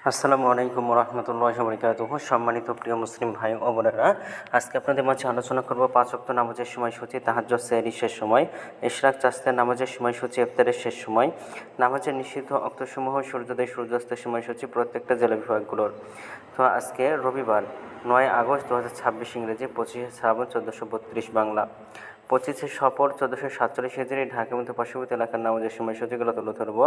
আসসালামু আলাইকুম রহমতুল্লাহি ওয়া বারাকাতুহু। সম্মানিত প্রিয় মুসলিম ভাই ও বোনেরা, আজকে আপনাদের মাঝে আলোচনা করব 5 ওয়াক্ত নামাজের সময়সূচি, তাহাজ্জুদ, সেহরি শেষ সময়, ইশরাক, চাস্তের নামাজের সময়সূচি, ইফতারের শেষ সময়, নামাজের নিষিদ্ধ অক্তসমূহ, সূর্যোদয় সূর্যাস্তের সময়সূচি প্রত্যেকটা জেলা বিভাগগুলোর। তো আজকে রবিবার 9 আগস্ট 2026 ইংরেজি, 25 শ্রাবণ 1432 বাংলা, 25 সফর 1447 হিজরি, ঢাকা মধ্যে পার্শ্ববর্তী এলাকার নামাজের সময়সূচিগুলো তুলে ধরবো।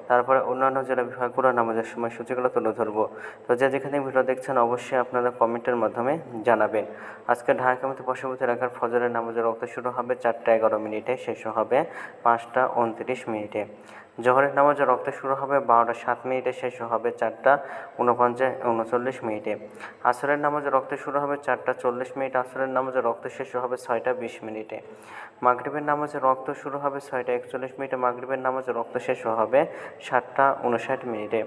তারপরে অন্যান্য জেলা বিভাগগুলোর নামাজের সময়সূচিগুলো তুলে ধরবো। তো যেখানে ভিডিও দেখছেন অবশ্যই আপনারা কমেন্টের মাধ্যমে জানাবেন। আজকে ঢাকা মধ্যে পার্শ্ববর্তী এলাকার ফজরের নামাজের ওয়াক্ত শুরু হবে 4টা 11 মিনিটে, শেষ হবে 5টা 29 মিনিটে। জোহরের নামাজের ওয়াক্ত শুরু হবে 12টা 7 মিনিটে, শেষ হবে 4টা 39 মিনিটে। আসরের নামাজের ওয়াক্ত শুরু হবে 4টা 40 মিনিট, আসরের নামাজের ওয়াক্ত শেষ হবে 6টা 20 মিনিটে। মাগরিবের নামাজের ওয়াক্ত শুরু হবে 6টা 41 মিনিটে, মাগরিবের নামাজের ওয়াক্ত শেষ হবে 7টা 59 মিনিটে।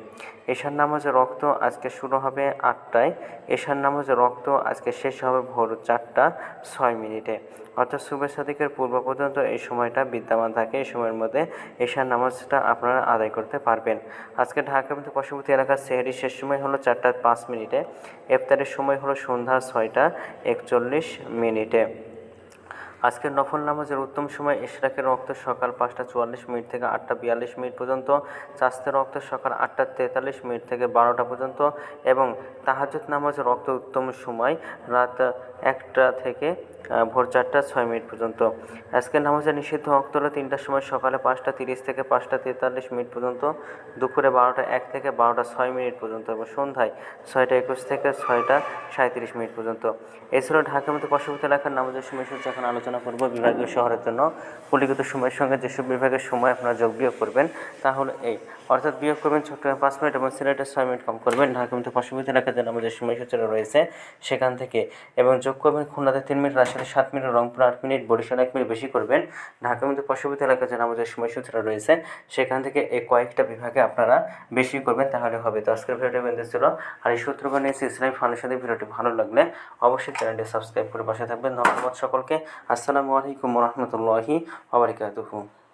এশার নামাজের ওয়াক্ত আজকে শুরু হবে 8টায়, এশার নামাজের ওয়াক্ত আজকে শেষ হবে ভোর 4টা 6 মিনিটে। অর্থাৎ সুবহ সাদিকের পূর্ব পর্যন্ত এই সময়টা বিদ্যমান থাকে। এই সময়ের মধ্যে এশার নামাজটা আপনারা আদায় করতে পারবেন। আজকে ঢাকার মধ্যে পার্শ্ববর্তী এলাকার সেহরি শেষ সময় হলো 4টা 5 মিনিটে, ইফতারের সময় হলো সন্ধ্যা 6টা 41 মিনিটে। আজকের নফল নামাজের উত্তম সময় ইশরাকের ওয়াক্ত সকাল 5টা 44 মিনিট থেকে 8টা 42 মিনিট পর্যন্ত, চাস্তের ওয়াক্ত সকাল 8টা 43 মিনিট থেকে 12টা পর্যন্ত, এবং তাহাজ্জুদ নামাজের ওয়াক্ত উত্তম সময় রাত 1টা থেকে ভোর 4টা 6 মিনিট পর্যন্ত। আজকের নামাজের নিষিদ্ধ ওয়াক্ত হলো 3টার সময়, সকালে 5টা 30 থেকে 5টা 43 মিনিট পর্যন্ত, দুপুরে 12টা 1 থেকে 12টা 6 মিনিট পর্যন্ত, এবং সন্ধ্যায় 6টা 21 থেকে 6টা 37 মিনিট পর্যন্ত। এছাড়াও ঢাকার মধ্যে পার্শ্ববর্তী এলাকার নামাজের সময়সূচি এখন আলোচনা করব। বিভাগীয় শহরের জন্য কুলিগত সময়ের সঙ্গে যেসব বিভাগের সময় আপনারা যোগ বিয়োগ করবেন তাহলে এই, অর্থাৎ বিয়োগ করবেন চট্টগ্রামে 5 মিনিট এবং সিলেটে 6 মিনিট কম করবেন, ঢাকার মধ্যে পার্শ্ববর্তী এলাকার যে নামাজের সময়সূচি রয়েছে সেখান থেকে, এবং যোগ করবেন খুলনাতে 3 minute, Rajshahi 7 minute, Rangpur 8 minute, Barishal 1 minute বেশি করবেন। ঢাকার মধ্যে পার্শ্ববর্তী এলাকার যে নামাজের সময়সূচি রয়েছে সেখান থেকে এই কয়েকটা বিভাগে আপনারা বেশি করবেন, তাহলে হবে। তো আজকের ভিডিওটি বেঁধে ছিল, আর এই সূত্র বানিয়েছি ইসলামী ফাউন্ডেশনের। ভিডিওটি ভালো লাগলে অবশ্যই চ্যানেলটি সাবস্ক্রাইব করে পাশে থাকবেন। ধন্যবাদ সকলকে। আসসালামু আলাইকুম রহমতুল্লাহি ওয়া বারাকাতুহু।